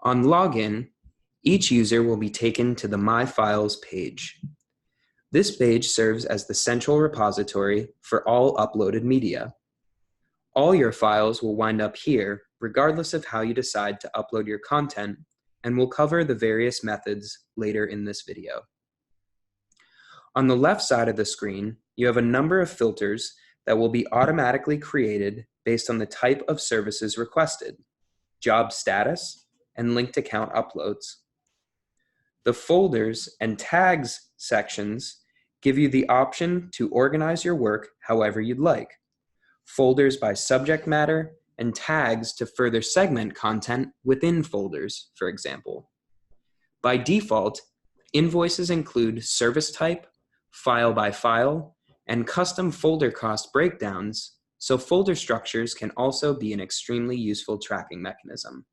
On login, each user will be taken to the My Files page. This page serves as the central repository for all uploaded media. All your files will wind up here, regardless of how you decide to upload your content, and we'll cover the various methods later in this video. On the left side of the screen, you have a number of filters that will be automatically created based on the type of services requested, job status, and linked account uploads. The folders and tags sections give you the option to organize your work however you'd like. Folders by subject matter and tags to further segment content within folders, for example. By default, invoices include service type, file by file, and custom folder cost breakdowns, so folder structures can also be an extremely useful tracking mechanism.